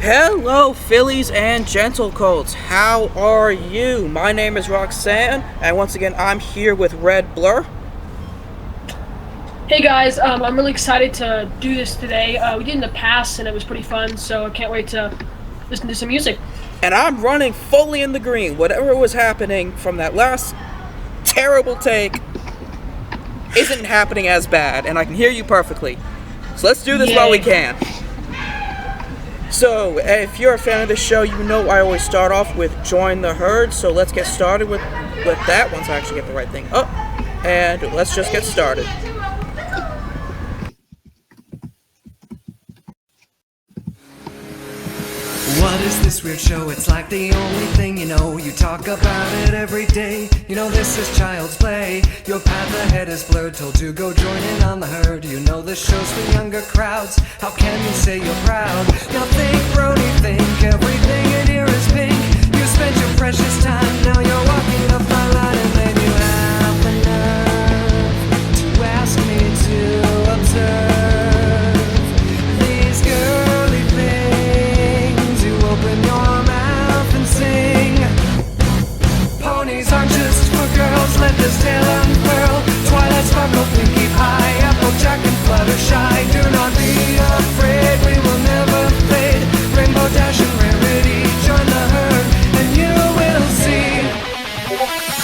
Hello, Phillies and Gentle Colts. How are you? My name is Rocksanne, and once again, I'm here with Red Blur. Hey guys, I'm really excited to do this today. We did in the past, and it was pretty fun, so I can't wait to listen to some music. And I'm running fully in the green. Whatever was happening from that last terrible take isn't happening as bad, and I can hear you perfectly. So let's do this while we can. So, if you're a fan of this show, you know I always start off with Join the Herd, so let's get started with that once I actually get the right thing up. And let's just get started. What is this weird show? It's like the only thing you know. You talk about it every day. You know this is child's play. Your path ahead is blurred, told to go join in on the herd. You know this show's for younger crowds. How can you say you're proud? Now think, Brody, think. Everything in here is pink. You spent your precious time. Now you're walking up my line, and then you have the nerve to ask me to observe these girly things. You open your mouth and sing. Ponies aren't just for girls, let this tale unfurl. Twilight sparkle, pinky pie, applejack and fluttershy. Do not be afraid, we will never fade. Rainbow dash and rarity, join the herd, and you will see.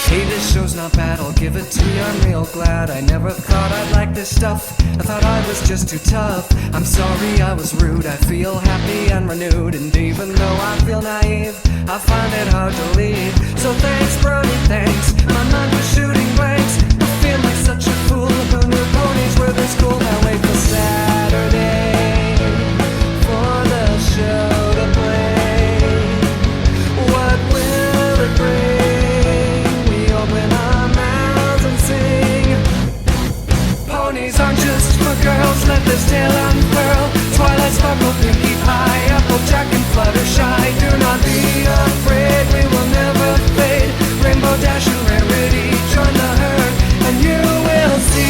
Hey, this show's not bad, I'll give it to you, I'm real glad. I never thought I'd like this stuff, I thought I was just too tough. I'm sorry I was rude, I feel happy and renewed. And even though I feel naive, I find it hard to leave. So thanks, Brody, thanks, my mind was shooting blanks. I feel like such a fool, who knew ponies were this cool. Now wait for Saturday, for the show to play. What will it bring? We open our mouths and sing. Ponies aren't just for girls, let this tale unfurl. Twilight sparkle, pinky pie, applejack and fluttershy. Do not be afraid, we will never fade. Rainbow dash and rarity, join the herd, and you will see.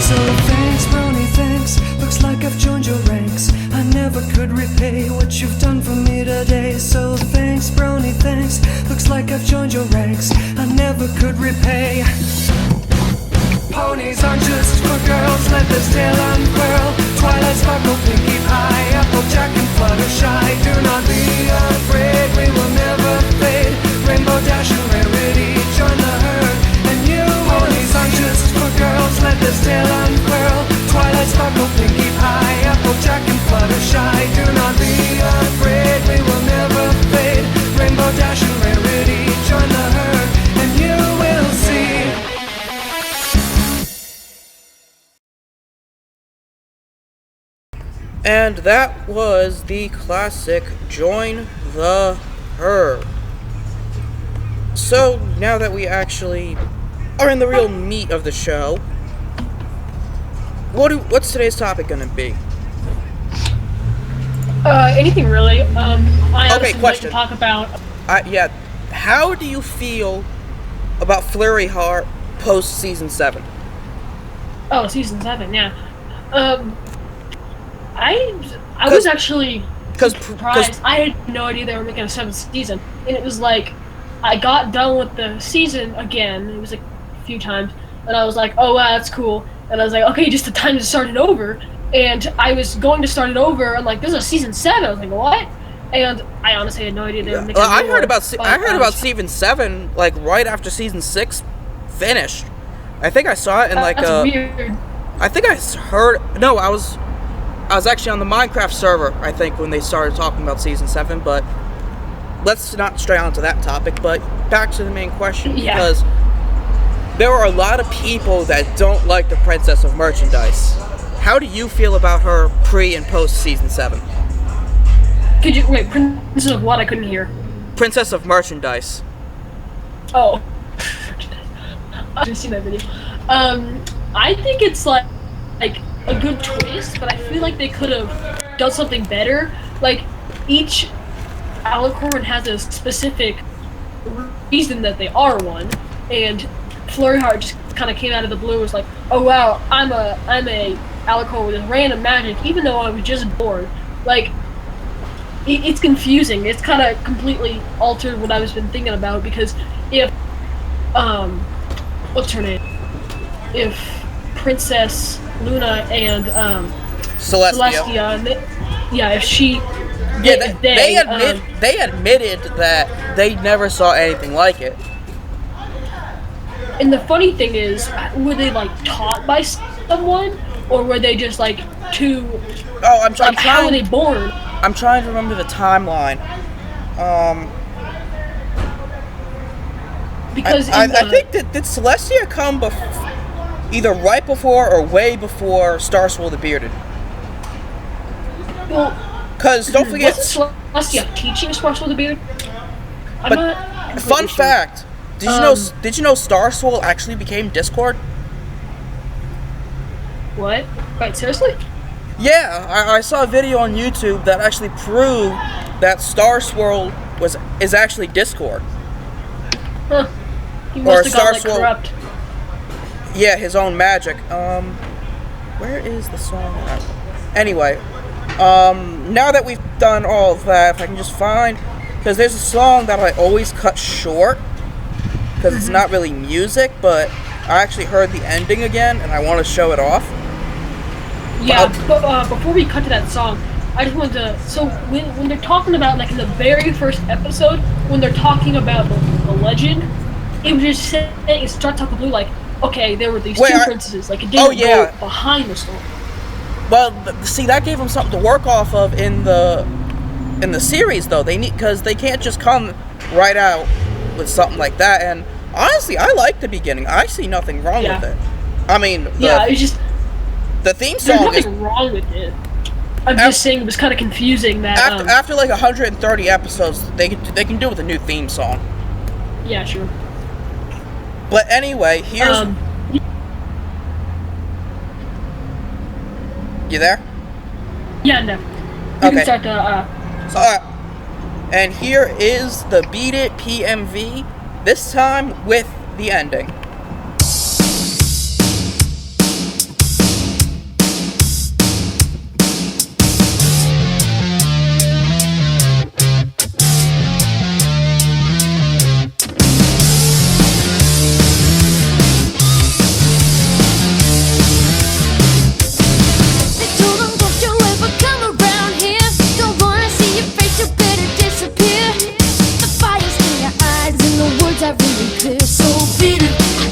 So thanks, Brony, thanks. Looks like I've joined your ranks. I never could repay what you've done for me today. So thanks, Brony, thanks. Looks like I've joined your ranks. I never could repay. Ponies aren't just for girls, let this tale unfurl. Twilight sparkle, pinky pie, applejack and fluttershy. Do not be afraid, we will never fade. Rainbow dash and rarity, join the herd, and you. Ponies aren't just for girls, let this tale unfurl. Twilight sparkle, pinky pie, applejack and fluttershy. Do not be afraid, we will never fade. Rainbow dash and rarity, join the herd, and you will see. And that was the classic Join the Herd. So, now that we actually are in the real meat of the show, what's today's topic going to be? Anything really. I honestly question. like to talk about. How do you feel about Flurry Heart post season 7? Oh, season 7, yeah. I was actually surprised. I had no idea they were making a 7th season, and it was like I got done with the season again. It was like a few times, and I was like, "Oh wow, that's cool." And I was like, "Okay, just the time to start it over." And I was going to start it over, and like, "This is a season 7." I was like, "What?" And I honestly had no idea they were making. I heard about season 7 like right after season 6 finished. I think I saw it in like that's weird. I think I heard. No, I was actually on the Minecraft server, I think, when they started talking about Season 7, but let's not stray on to that topic, but back to the main question, because there are a lot of people that don't like the Princess of Merchandise. How do you feel about her pre- and post-Season 7? Could you, wait, Princess of what? I couldn't hear. Princess of Merchandise. Oh. I haven't seen that video. I think it's like a good twist, but I feel like they could have done something better. Like each Alicorn has a specific reason that they are one, and Flurry Heart just kind of came out of the blue and was like, oh wow, I'm a Alicorn with this random magic, even though I was just born. Like, it's confusing. It's kind of completely altered what I was been thinking about, because if, what's her name? If Princess Luna and, Celestia, if she... Yeah, they admitted that they never saw anything like it. And the funny thing is, were they like taught by someone, or were they just like two? Oh, I'm trying. How were they born? I'm trying to remember the timeline. Because I think that did Celestia come either right before or way before Star Swirl the Bearded? Well, because don't forget, wasn't Celestia teaching Star Swirl the Beard? Fun fact. Did you know Star Swirl actually became Discord? What? Right, seriously? Yeah, I saw a video on YouTube that actually proved that Star Swirl is actually Discord. Huh. He must have got corrupt. Yeah, his own magic. Where is the song at? Anyway, now that we've done all of that, if I can just find, because there's a song that I always cut short, because it's not really music, but I actually heard the ending again, and I want to show it off. Yeah, but before we cut to that song, I just wanted to... So, when they're talking about, like, in the very first episode, when they're talking about the legend, it was just saying, it starts off the blue, like, okay, there were these two princesses, like, it didn't go behind the story. Well, see, that gave them something to work off of in the series, though. Because they can't just come right out with something like that, and honestly, I like the beginning. I see nothing wrong with it. I mean, it's just the theme song. There's nothing wrong with it. I'm just saying it was kind of confusing that after like 130 episodes, they can do with a new theme song. Yeah, sure. But anyway, here's. You there? Yeah, no. You can start the. And here is the Beat It PMV, this time with the ending. Are really clear, so beat it.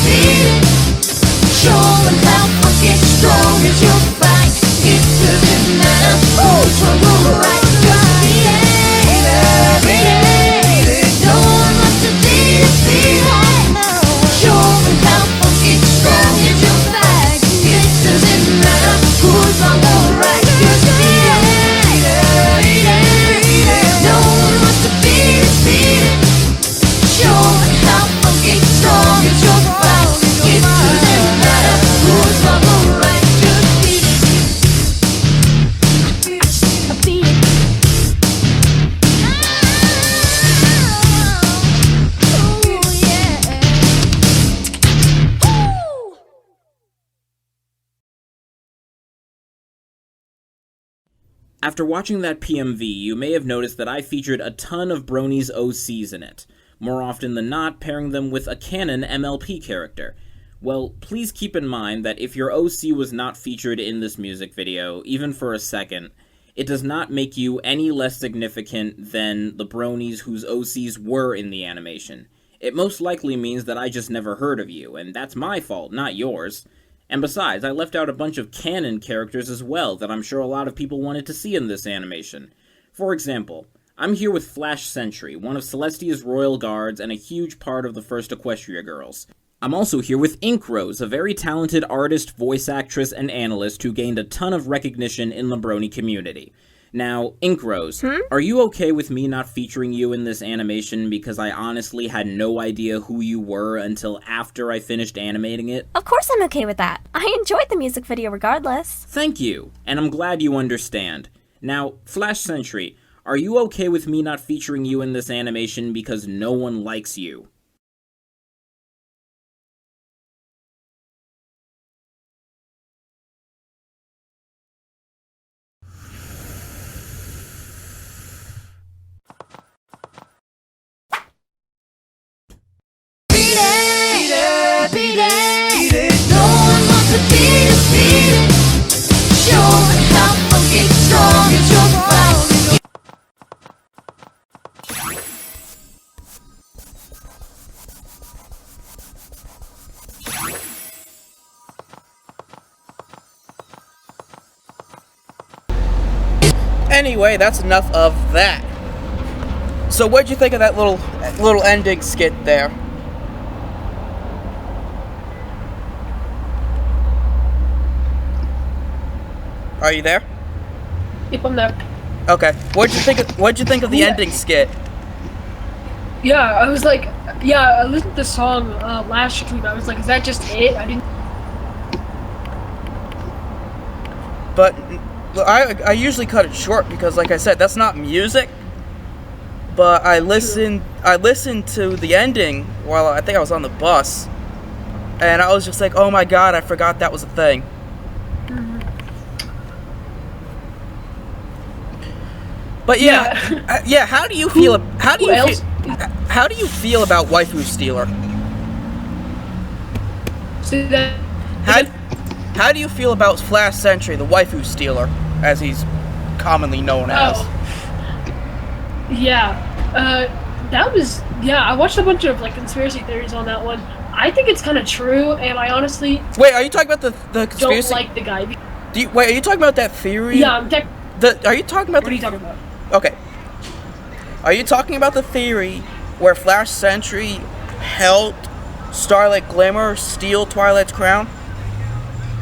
beat it. Showing how fucking strong is your fight. It doesn't matter who's wrong or right. Just beat it, beat it. No one wants to be defeated. Showing how fucking strong is your fight. It doesn't matter who's wrong or right. Just beat it, beat it. No one wants to be defeated. Showing how fucking strong is your fight. It doesn't matter who's wrong or right. Just beat it. Beat it. Ooh, yeah. Ooh. After watching that PMV, you may have noticed that I featured a ton of Brony's OCs in it, more often than not pairing them with a canon MLP character. Well, please keep in mind that if your OC was not featured in this music video, even for a second, it does not make you any less significant than the Bronies whose OCs were in the animation. It most likely means that I just never heard of you, and that's my fault, not yours. And besides, I left out a bunch of canon characters as well that I'm sure a lot of people wanted to see in this animation. For example, I'm here with Flash Sentry, one of Celestia's royal guards and a huge part of the first Equestria girls. I'm also here with Ink Rose, a very talented artist, voice actress, and analyst who gained a ton of recognition in the Brony community. Now, Ink Rose, are you okay with me not featuring you in this animation because I honestly had no idea who you were until after I finished animating it? Of course I'm okay with that. I enjoyed the music video regardless. Thank you, and I'm glad you understand. Now, Flash Sentry, are you okay with me not featuring you in this animation because no one likes you? Beat it. No one wants to be defeated. Showing how fucking strong is your fight. Anyway, that's enough of that. So what'd you think of that little ending skit there? Are you there? Yep, I'm there. Okay. What'd you think of the ending skit? Yeah, I was like, I listened to the song last stream. I was like, is that just it? I didn't. But I usually cut it short because, like I said, that's not music. But I listened to the ending while I think I was on the bus, and I was just like, oh my god, I forgot that was a thing. But yeah, how do you feel? How do you feel about Waifu Stealer? See that? How do you feel about Flash Sentry, the Waifu Stealer, as he's commonly known as? I watched a bunch of like conspiracy theories on that one. I think it's kind of true, and I honestly wait. Are you talking about the conspiracy? Don't like the guy. Wait, are you talking about that theory? Yeah, Are you talking about? What are you talking about? Okay. Are you talking about the theory where Flash Sentry helped Starlight Glimmer steal Twilight's crown?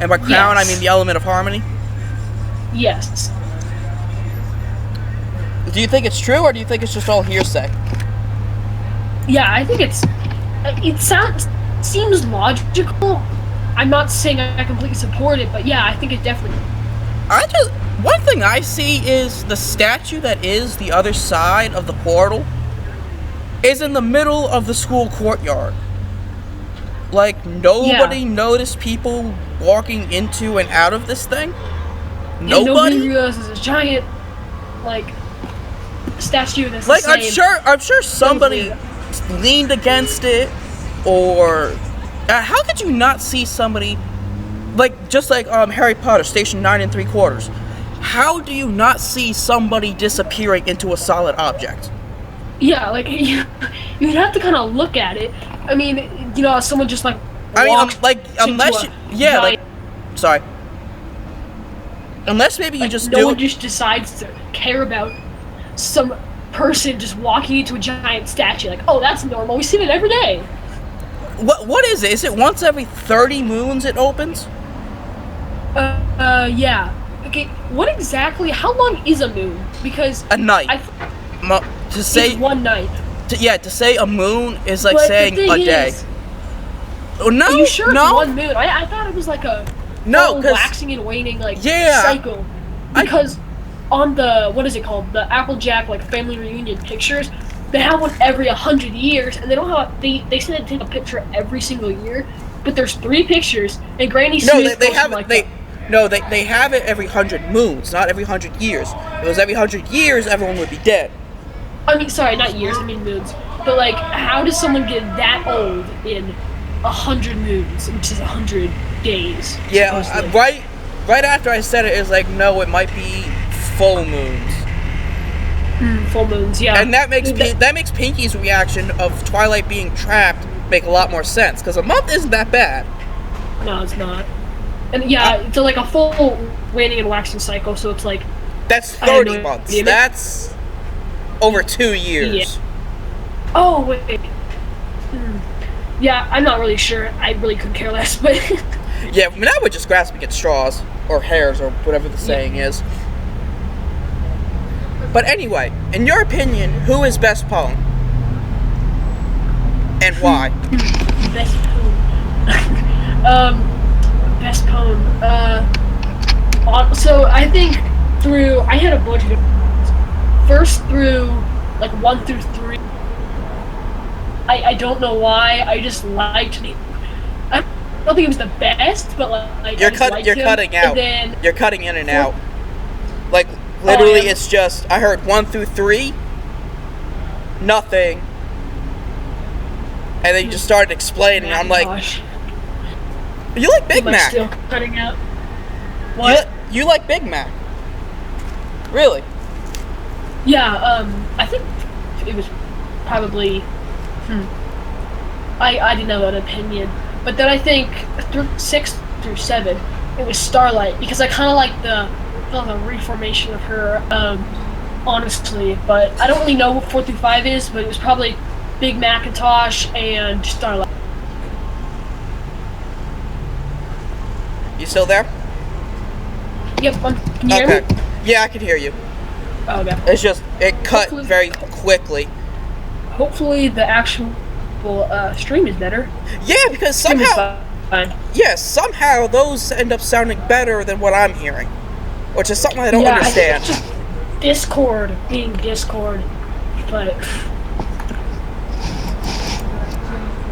And by crown, I mean the element of harmony? Yes. Do you think it's true, or do you think it's just all hearsay? Yeah, I think it seems logical. I'm not saying I completely support it, but yeah, I think it definitely. One thing I see is the statue that is the other side of the portal is in the middle of the school courtyard. Like, nobody noticed people walking into and out of this thing? Nobody realizes it's a giant, like, statue that's like, the same. I'm sure somebody leaned against it, or... how could you not see somebody... Like, just like Harry Potter, Station 9 3/4. How do you not see somebody disappearing into a solid object? Yeah, like, you'd have to kind of look at it. I mean, someone just, like, I mean, sorry. Unless maybe you just no one just decides to care about some person just walking into a giant statue. Like, oh, that's normal. We see it every day. What is it? Is it once every 30 moons it opens? Yeah. Okay, what exactly? How long is a moon? Because a night. To say it's one night. To say a moon is like saying a day. Oh, no, are you sure no? It's one moon? I thought it was like a waxing and waning cycle. Because on the what is it called? The Applejack family reunion pictures, they have one every 100 years, and they don't have they say they take a picture every single year. But there's 3 pictures, and Granny Smith. They have it every 100 moons, not every 100 years. If it was every 100 years, everyone would be dead. I mean, sorry, not years. I mean moons. But how does someone get that old in 100 moons, which is 100 days? Yeah, right after I said it, it's like, no, it might be full moons. Full moons, yeah. And that makes Pinky's reaction of Twilight being trapped make a lot more sense, because a month isn't that bad. No, it's not. And yeah, it's a full waning and waxing cycle, so it's like... That's 30 months. That's over 2 years. Yeah. Oh, wait. Yeah, I'm not really sure. I really couldn't care less, but... Yeah, I mean, I would just grasping at straws, or hairs, or whatever the saying is. But anyway, in your opinion, who is best poem? And why? Best poem. Best poem. So I think I had a bunch of different first through 1 through 3. I don't know why. I just liked the. I don't think it was the best, but you're cutting out. You're cutting in and out. Literally, it's just I heard 1 through 3. Nothing. And then you just started explaining, and I'm like, gosh. You like Big Mac? Still cutting out. What? You like Big Mac? Really? Yeah. I think it was probably. I didn't have an opinion, but then I think 6 through 7, it was Starlight, because I kind of like the reformation of her. Honestly, but I don't really know what 4 through 5 is, but it was probably Big Macintosh and Starlight. You still there? Yep. Can you hear me? Yeah, I can hear you. Oh, okay. It's just it cut very quickly. Hopefully, the actual stream is better. Yeah, because somehow. Yes, somehow those end up sounding better than what I'm hearing, which is something I don't understand. I think it's just Discord being Discord, but.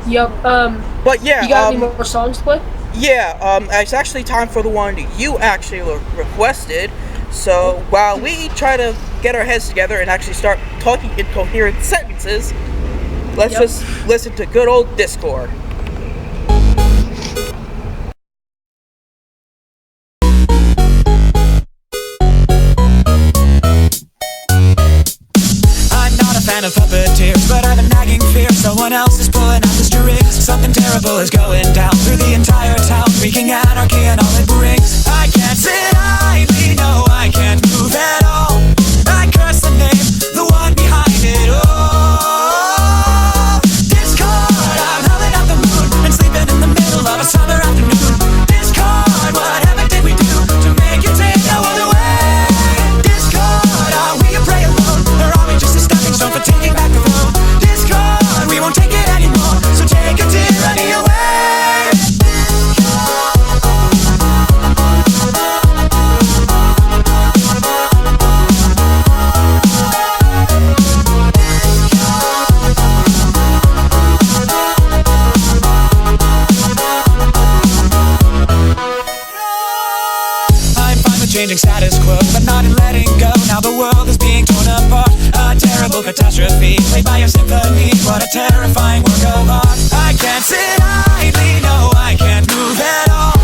Yep. But yeah. You got any more songs to play? Yeah. It's actually time for the one you actually requested. So while we try to get our heads together and actually start talking in coherent sentences, let's just listen to good old Discord. Fan of puppeteers, but I've a nagging fear someone else is pulling out the strings. Something terrible is going down through the entire town, wreaking anarchy and all it brings. I can't sit idly, no, I can't move at all. I curse the name, the one behind it all. Discord, I'm howling at the moon and sleeping in the middle of a summer afternoon. Discord, whatever did we do to make you take no other way? Discord, are we a prey alone, or are we just a stepping stone for taking back the road? Discord, we won't take it anymore, so take a tyranny away. I'm fine with changing status quo, but not in letting go. Now the world is being torn apart, a terrible catastrophe played by a symphony. What a terrifying work of art. I can't sit idly, no, I can't move at all.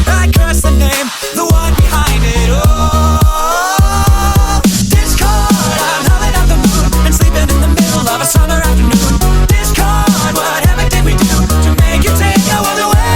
I curse the name, the one behind it all. Discord, I'm howling at the moon and sleeping in the middle of a summer afternoon. Discord, whatever did we do to make you take no other way?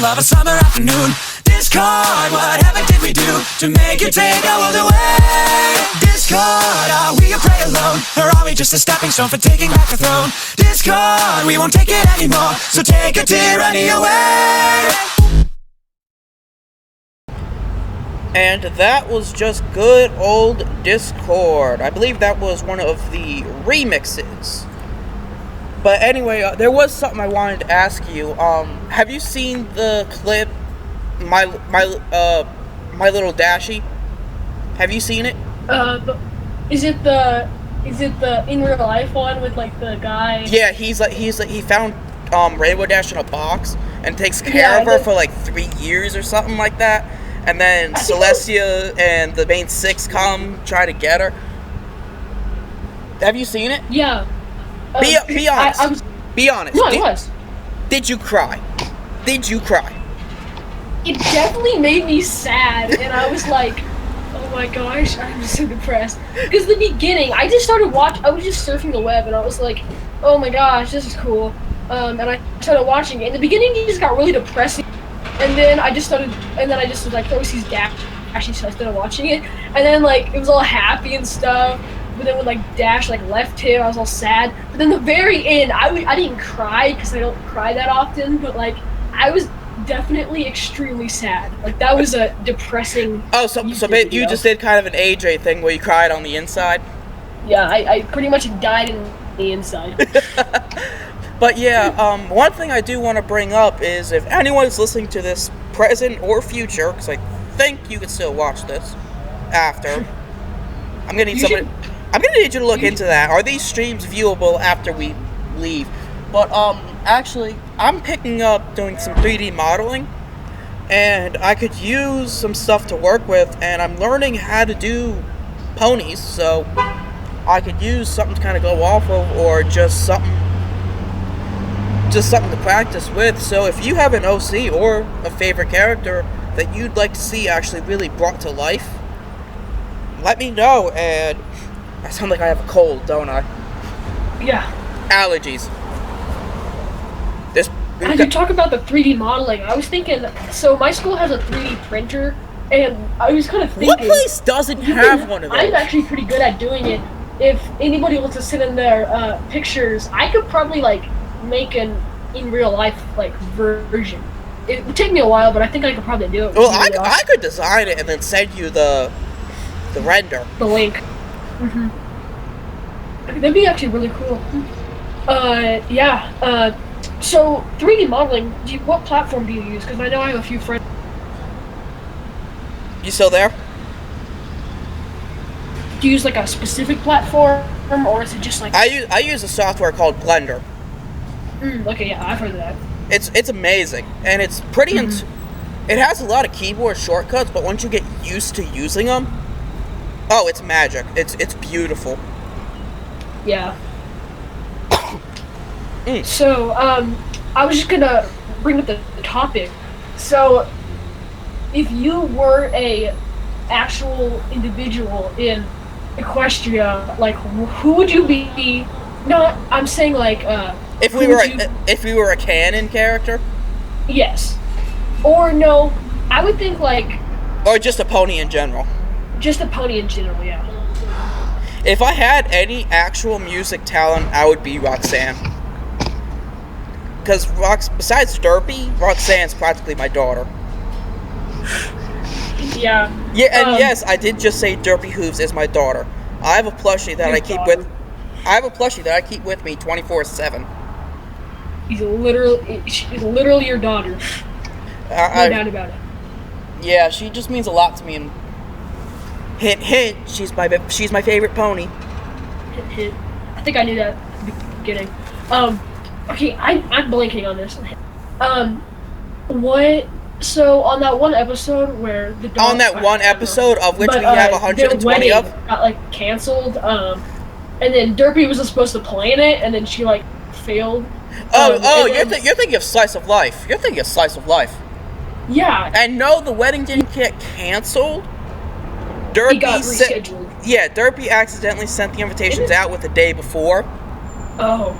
of a summer afternoon. Discord, what heaven did we do to make you take our world away? Discord, are we a prey alone, or are we just a stepping stone for taking back the throne? Discord, we won't take it anymore, so take your tyranny away. And that was just good old Discord. I believe that was one of the remixes. But anyway, there was something I wanted to ask you. Have you seen the clip, My Little Dashie? Have you seen it? Is it the in real life one with like the guy? Yeah, he found Rainbow Dash in a box and takes care of her for like 3 years or something like that. And then Celestia and the main 6 come try to get her. Have you seen it? Yeah. Be honest. Be honest. No, I was. Did you cry? Did you cry? It definitely made me sad, and I was like, oh my gosh, I'm so depressed. Because the beginning, I just started I was just surfing the web, and I was like, oh my gosh, this is cool. And I started watching it. In the beginning, it just got really depressing. And then I just was like, oh, he's Dash, so I started watching it. And then, like, it was all happy and stuff. But then when, like, Dash, like, left him, I was all sad. But then the very end, I didn't cry, because I don't cry that often. But, like, I was definitely extremely sad. Like, that was a depressing... Oh, so you just did kind of an AJ thing where you cried on the inside? Yeah, I pretty much died in the inside. But yeah, one thing I do want to bring up is if anyone is listening to this, present or future, because I think you can still watch this after, I'm gonna need you to look into that. Are these streams viewable after we leave? But actually, I'm picking up doing some 3D modeling, and I could use some stuff to work with, and I'm learning how to do ponies, so I could use something to kind of go off of, or just something to practice with. So if you have an OC or a favorite character that you'd like to see actually really brought to life, let me know. And I sound like I have a cold, don't I? Yeah. Allergies. As you talk about the 3D modeling, I was thinking, so my school has a 3D printer, and I was kind of thinking... What place doesn't have one of those? I'm actually pretty good at doing it. If anybody wants to send in their pictures, I could probably, like, make an in real life like version. It would take me a while, but I think I could probably do it. Well, I could design it and then send you the render. The link. Mhm. That'd be actually really cool. Yeah. So 3D modeling. What platform do you use? Because I know I have a few friends. You still there? Do you use like a specific platform, or is it just like? I use a software called Blender. Okay, yeah, I've heard of that. It's amazing, and it's pretty. It has a lot of keyboard shortcuts, but once you get used to using them, oh, it's magic. It's beautiful. Yeah. So, I was just gonna bring up the topic. So, if you were a actual individual in Equestria, like, who would you be? No, I'm saying like, if we were a canon character? Yes. Or no, I would think like... Or just a pony in general. Just a pony in general, yeah. If I had any actual music talent, I would be Rocksanne. Because besides Derpy, Roxanne's practically my daughter. Yeah. Yeah, and yes, I did just say Derpy Hooves is my daughter. I have a plushie that I keep with me 24/7. She's literally your daughter. No doubt about it. Yeah, she just means a lot to me. And hint, hint, she's my favorite pony. Hint, hint. I think I knew that at the beginning. Okay, I'm blanking on this. What? So on that one episode where the dog... On that one episode of which we have 120 of? Got like canceled. And then Derpy was supposed to play in it, and then she like failed. You're thinking of Slice of Life. You're thinking of Slice of Life. Yeah. And no, the wedding didn't get canceled. Derpy got rescheduled. Yeah, Derpy accidentally sent the invitations out with the day before. Oh.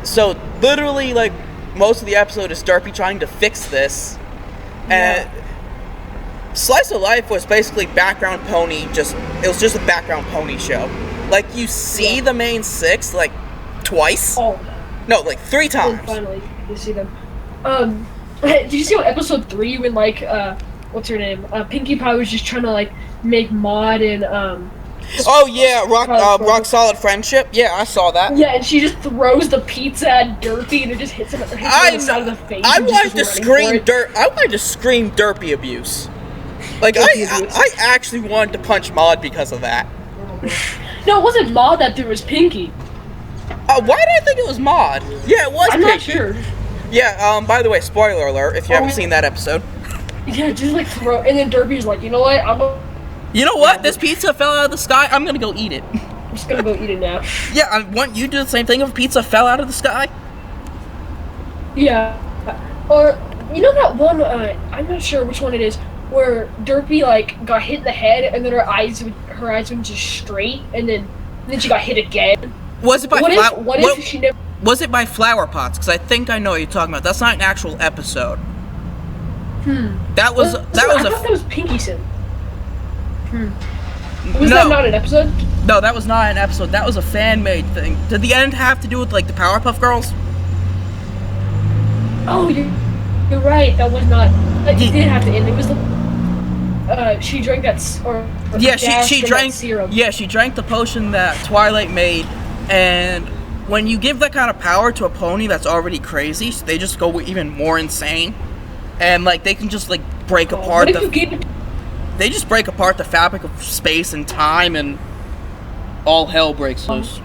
So literally, like, most of the episode is Derpy trying to fix this. And Slice of Life was basically background pony, it was just a background pony show. Like, you see the main 6, like, twice? Oh. No, like, 3 times. And finally, you see them. Did you see what episode 3 when, like, what's her name? Pinkie Pie was just trying to, like, make Maud and, oh, yeah, Rock Solid Friendship? Yeah, I saw that. Yeah, and she just throws the pizza at Derpy and it just hits him on the side of the face. I wanted to scream Derpy abuse. Like, I actually wanted to punch Maud because of that. No, it wasn't Maud that threw, it was Pinkie. Why did I think it was Maud? Yeah, it was I'm Pinkie. not sure. Yeah, by the way, spoiler alert, if you haven't seen that episode. Yeah, just like throw, and then Derpy's like, you know what, you know what? This pizza fell out of the sky. I'm gonna go eat it. I'm just gonna go eat it now. Yeah, I want you to do the same thing if a pizza fell out of the sky. Yeah. Or, you know that one, I'm not sure which one it is, where Derpy, like, got hit in the head, and then her eyes went just straight, and then she got hit again. Was it by if she never... Was it by Flower Pots? Because I think I know what you're talking about. That's not an actual episode. That was I thought that was Pinkie Sim. Was No. that not an episode? No, that was not an episode. That was a fan-made thing. Did the end have to do with, like, the Powerpuff Girls? Oh, you're right. That was not... It did have to end. It was the... she drank that... Yeah, she drank... serum. Yeah, she drank the potion that Twilight made, and when you give that kind of power to a pony that's already crazy, they just go even more insane. And, like, they can just, like, break apart They just break apart the fabric of space and time, and all hell breaks loose.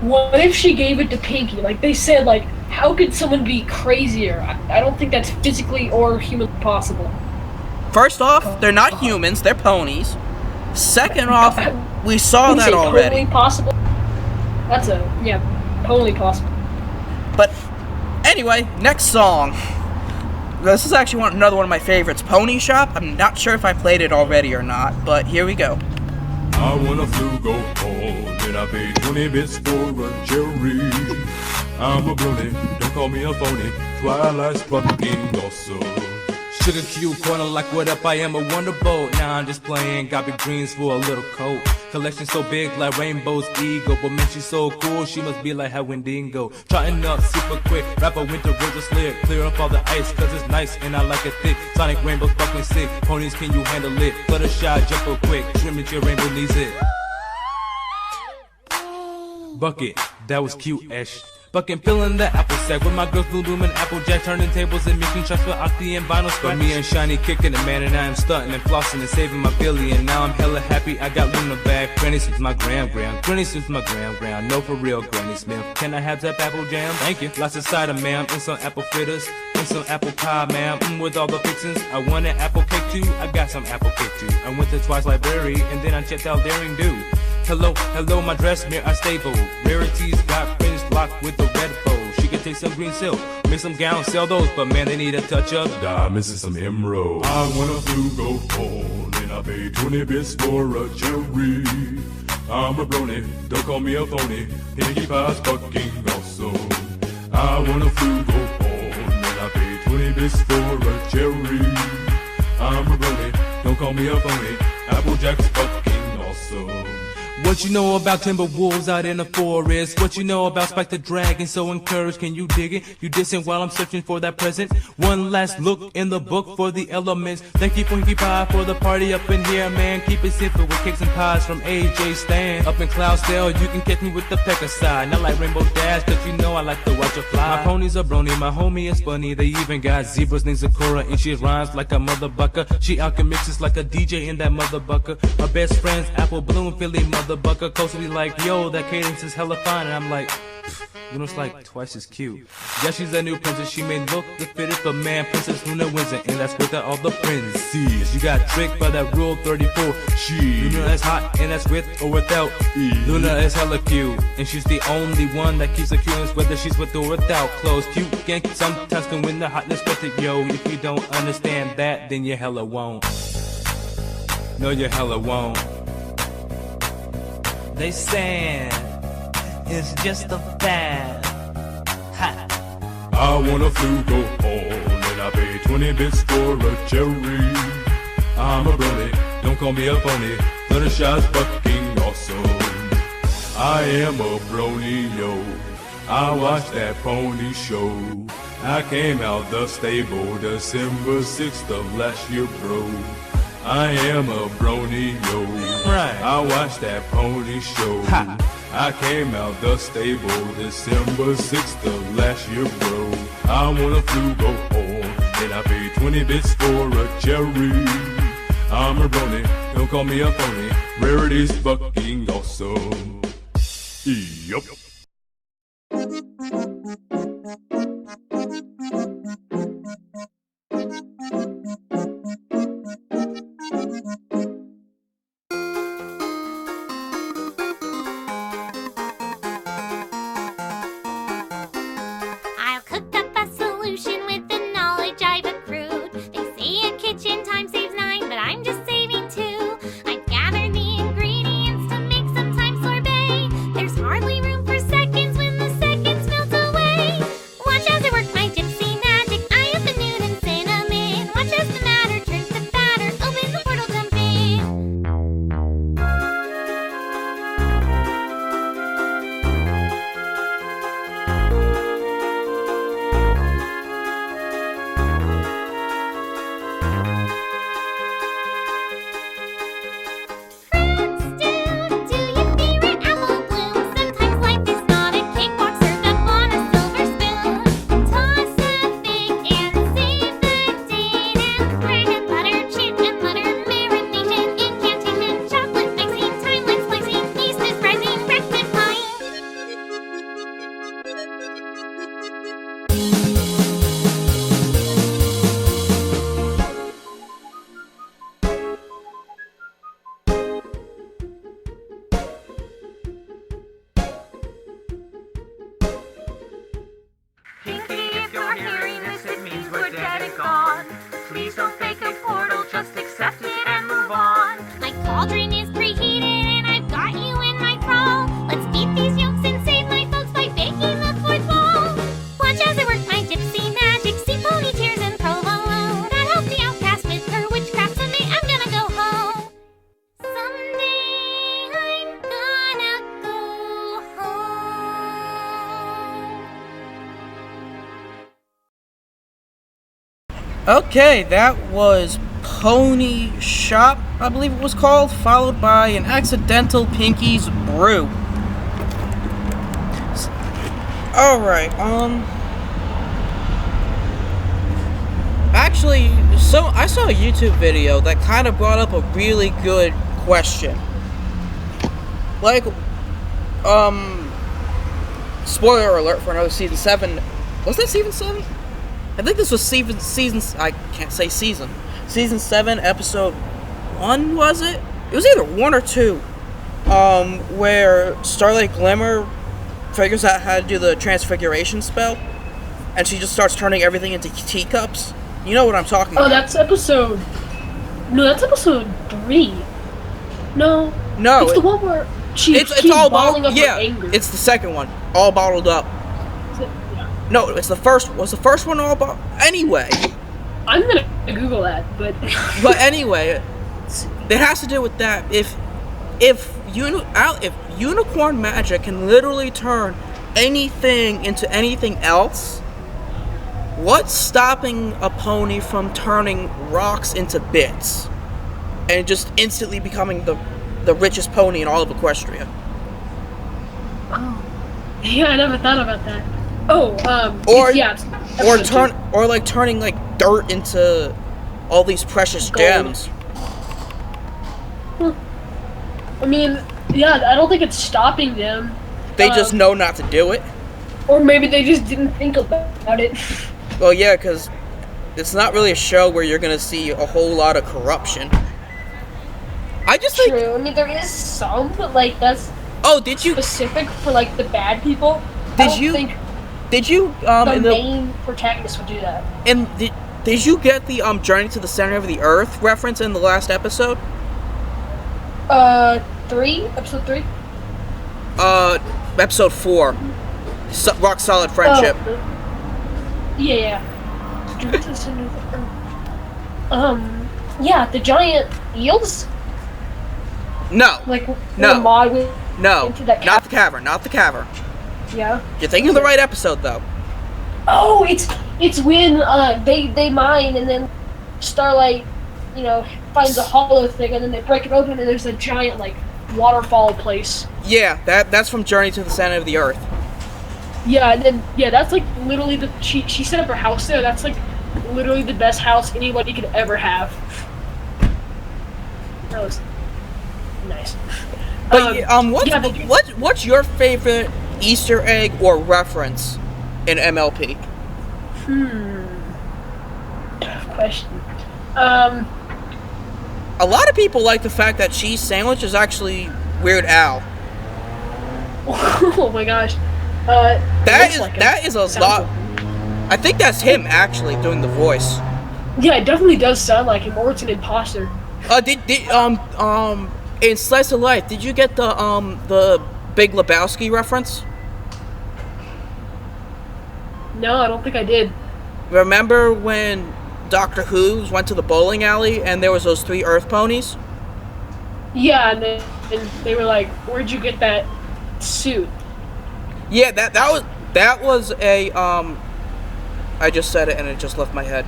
What if she gave it to Pinkie? Like, they said, like, how could someone be crazier? I don't think that's physically or humanly possible. First off, they're not humans, they're ponies. Second off, we saw that already. Totally possible? That's totally possible. But, anyway, next song. This is actually another one of my favorites, Pony Shop. I'm not sure if I played it already or not, but here we go. I want a flugo home, and I paid 20 bits for a cherry. I'm a brony, don't call me a phony. Twilight's fucking awesome. Sugar cube corner like what up, I am a wonderbolt. Now I'm just playing, got big dreams for a little coat. Collection so big like Rainbow's ego. But man, she's so cool, she must be like how Wendigo. Trotting up super quick, rapper winter winter slid. Clear up all the ice, cause it's nice and I like it thick. Sonic Rainbow's fucking sick, ponies can you handle it? Fluttershy, jump real quick, trim it, your rainbow needs it. Bucket, that was cute-ish. Fucking filling the apple sack with my girls Blue Bloom and Applejack, turning tables and making shots for Octi and vinyl scratch. Me and Shiny kicking it, man, and I am stunting and flossing and saving my billion. Now I'm hella happy, I got Luna back. Granny Smith's my gram. Granny Smith's my gram. No, for real, Granny Smith. Can I have that apple jam? Thank you. Lots of cider, ma'am, and some apple fritters, and some apple pie, ma'am. With all the fixins, I want an apple cake too. I got some apple cake too. I went to Twice Library and then I checked out Daring Do. Hello, my dress mirror, I stay bold. Rarities got fringed blocked with the red bow. She could take some green silk, make some gowns, sell those, but man, they need a touch of diamonds and some emeralds. I want a flugo home, and I paid 20 bits for a cherry. I'm a brony, don't call me a phony. Pinkie Pie's fucking awesome. I want a flugo home, and I paid 20 bits for a cherry. I'm a brony, don't call me a phony. Applejack's fucking awesome. What you know about timber wolves out in the forest? What you know about Spike the Dragon? So encouraged, can you dig it? You dissing while I'm searching for that present. One last look in the book for the elements. Thank you, Pinkie Pie, for the party up in here, man. Keep it simple with cakes and pies from AJ Stan. Up in Cloudsdale, you can catch me with the pecker side. Not like Rainbow Dash, cause you know I like to watch her fly. My ponies are brony, my homie is funny. They even got zebras named Sakura, and she rhymes like a mother bucker. She alchemixes like a DJ in that mother bucker. My best friend's Apple Bloom, Philly mother bucker. Coach be like, yo, that cadence is hella fine. And I'm like, you know, it's like twice as cute. Yeah, she's a new princess, she may look the fittest, but man, Princess Luna wins it, and that's without all the princesses. You got tricked by that rule 34. Luna is hot, and that's with or without. Luna is hella cute, and she's the only one that keeps the cuteness, whether she's with or without clothes. Cute gank sometimes can win the hotness, but yo, if you don't understand that, then you hella won't. No, you hella won't. They saying it's just a fad. Ha. I want a flugo hole, and I pay 20 bits for a cherry. I'm a brony, don't call me a phony. Fluttershy's fucking awesome. I am a brony, yo. I watched that pony show. I came out the stable December 6th of last year, bro. I am a brony, yo. Right. I watched that pony show. Ha. I came out the stable December 6th of last year, bro. I want a flugo hole, and I paid 20 bits for a cherry. I'm a brony, don't call me a phony. Rarity's fucking awesome. Yup. I'll cook up a solution with the knowledge I've accrued. They say a kitchen time saves 9, but I'm just saving 2. I've gathered the ingredients to make some time sorbet. There's hardly room for seconds when the seconds melt away. Watch as I work my gypsy magic. I up a noon and cinnamon. Watch as the matter turns to batter. Open the portal, jump in. Fruit stew, do your favorite apple bloom? Sometimes life is not a cakewalk served up on a silver spoon. Toss a fig and save the date and bread and butter, chip and butter, marination, incantation, chocolate mixing, timeline slicing, yeast is rising, rectifying. Pinky, if you're hearing this, it means we're dead and gone. Please don't fake a portal, just accept it and move on. My cauldron is preheated and I've got you in my thrall. Let's beat these yolks and save my folks by baking the fourth wall. Watch as I work my gypsy magic, see pony tears and provolone. That helped the outcast with her witchcraft. Someday I'm gonna go home. Someday I'm gonna go home. Okay, that was Pony Shop, I believe it was called, followed by an accidental Pinky's Brew. Alright, actually, so I saw a YouTube video that kind of brought up a really good question. Like, spoiler alert for another season 7. Was that season 7? I think this was season, I can't say season. Season 7, episode 1, was it? It was either 1 or 2. Where Starlight Glimmer figures out how to do the transfiguration spell, and she just starts turning everything into teacups. You know what I'm talking about. Oh, that's episode 3. No, it's the one where she keeps all bottling up yeah, her anger. it's the second one, all bottled up. No, it's the first. Was the first one all bottled? Anyway, I'm gonna Google that, but but anyway, it has to do with that. If unicorn magic can literally turn anything into anything else, what's stopping a pony from turning rocks into bits and just instantly becoming the richest pony in all of Equestria? oh, yeah, I never thought about that. Oh, turning like dirt into all these precious Gold. gems. I mean, yeah, I don't think it's stopping them. They just know not to do it. Or maybe they just didn't think about it. Well, yeah, because it's not really a show where you're gonna see a whole lot of corruption. I just think. True. I mean, there is some, but like that's did you specific for like the bad people. Did you the main protagonist would do that? And did you get the Journey to the Center of the Earth reference in the last episode? Episode 3? Episode 4. Rock Solid Friendship. Yeah. Yeah, the giant eels. No. Like no. The mod went no. into that not the cavern. Not the cavern. Yeah. You're thinking of the right episode, though. Oh, it's when they mine and then Starlight, finds a hollow thing and then they break it open and there's a giant like waterfall place. Yeah, that's from Journey to the Center of the Earth. Yeah, and then that's like literally she set up her house there. That's like literally the best house anybody could ever have. That was nice. But what's your favorite Easter egg or reference in MLP? Tough question. A lot of people like the fact that cheese sandwich is actually Weird Al. Oh my gosh. That is a lot. I think that's him actually doing the voice. Yeah, it definitely does sound like him, or it's an imposter. In Slice of Life, did you get the Big Lebowski reference? No, I don't think I did. Remember when Doctor Who went to the bowling alley and there was those 3 Earth ponies? Yeah, and they were like, "Where'd you get that suit?" Yeah, that was a I just said it and it just left my head.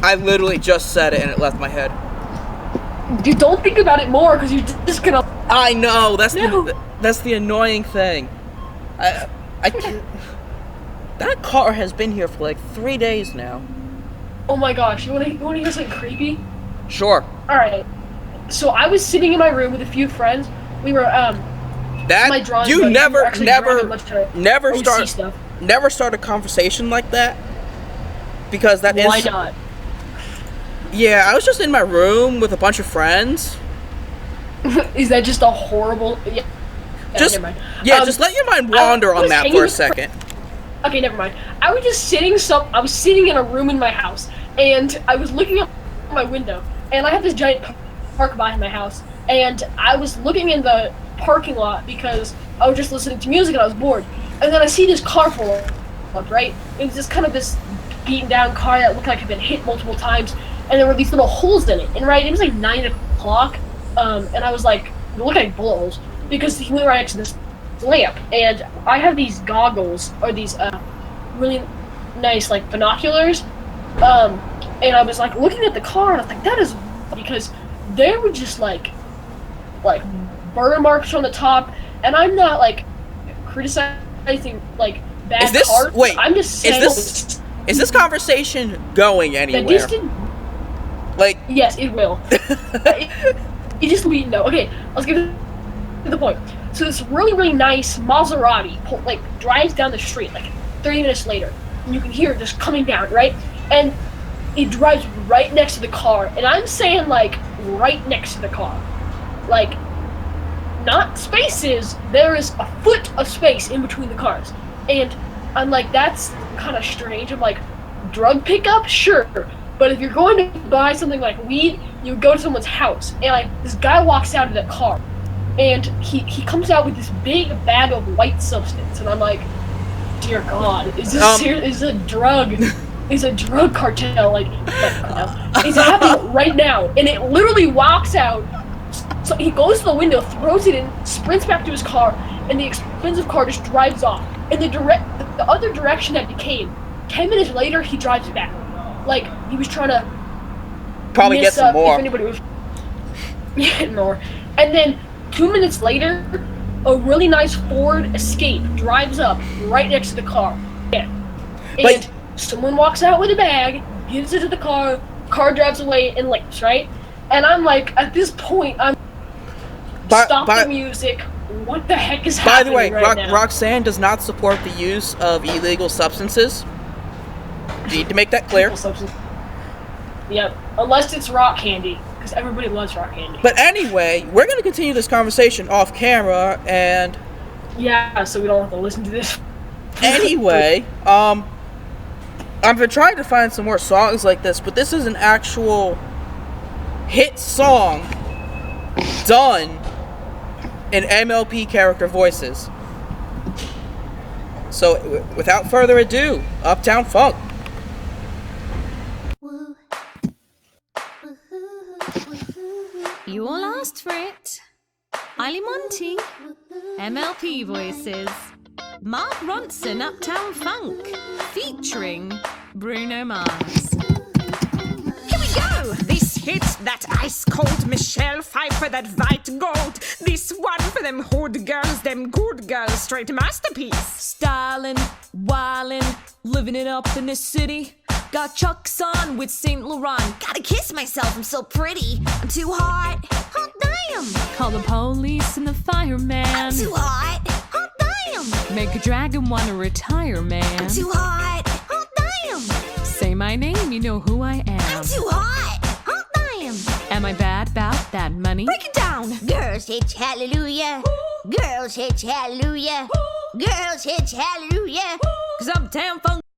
I literally just said it and it left my head. Dude, don't think about it more because you're just gonna. I know that's the annoying thing. I can't. That car has been here for like 3 days now. Oh my gosh, you wanna hear something creepy? Sure. Alright. So I was sitting in my room with a few friends. We were my drawing you never start a conversation like that. Because that Why not? Yeah, I was just in my room with a bunch of friends. Is that just a horrible just let your mind wander on that for a second. Okay, never mind. I was sitting in a room in my house, and I was looking out my window, and I have this giant park behind my house, and I was looking in the parking lot because I was just listening to music and I was bored. And then I see this car pull up, right? It was just kind of this beaten down car that looked like it had been hit multiple times, and there were these little holes in it. And right, it was like 9 o'clock, and I was like, it looked like bullet holes, because he went right next to this lamp, and I have these goggles, or these really nice like binoculars, and I was like looking at the car, and I was like, that is, because there were just like burn marks on the top, and I'm not like criticizing like bad cars. Wait, I'm just saying. Is this conversation going anywhere? Yes, it will. It just we know. Okay, let's get to the point. So this really, really nice Maserati drives down the street 30 minutes later, and you can hear it just coming down, right? And it drives right next to the car, and I'm saying right next to the car, not spaces. There is a foot of space in between the cars, and I'm like, that's kind of strange. I'm like, drug pickup, sure, but if you're going to buy something like weed, you go to someone's house, and this guy walks out of the car. And he comes out with this big bag of white substance, and I'm like, dear God, is this serious? Is a drug? Is a drug cartel it's happening right now? And it literally walks out. So he goes to the window, throws it in, sprints back to his car, and the expensive car just drives off. And the other direction that it came, 10 minutes later, he drives back, he was trying to probably get some more. If anybody was more, and then. 2 minutes later, a really nice Ford Escape drives up right next to the car. Yeah. And someone walks out with a bag, gives it to the car drives away and leaves, right? And I'm like, at this point, stop the music. What the heck is happening right now? By the way, Roxanne does not support the use of illegal substances. Need to make that clear. Yep. Unless it's rock candy. Because everybody loves rock candy. But anyway, we're going to continue this conversation off camera, and... Yeah, so we don't have to listen to this. Anyway, I've been trying to find some more songs like this, but this is an actual hit song done in MLP character voices. So, without further ado, Uptown Funk. You all asked for it. Eiley Monty, MLP Voices, Mark Ronson, Uptown Funk, featuring Bruno Mars. Here we go! This hit, that ice-cold Michelle Pfeiffer, that white gold. This one for them hood girls, them good girls, straight masterpiece. Stylin', wildin', living it up in the city. Got Chucks on with Saint Laurent. Gotta kiss myself, I'm so pretty. I'm too hot. Hot damn! Call the police and the fireman. I'm too hot. Hot damn! Make a dragon wanna retire, man. I'm too hot. Hot damn! Say my name, you know who I am. I'm too hot. Hot damn! Am I bad about that money? Break it down! Girls hit hallelujah. Girls hit hallelujah. Girls hit hallelujah. 'Cause Uptown Funk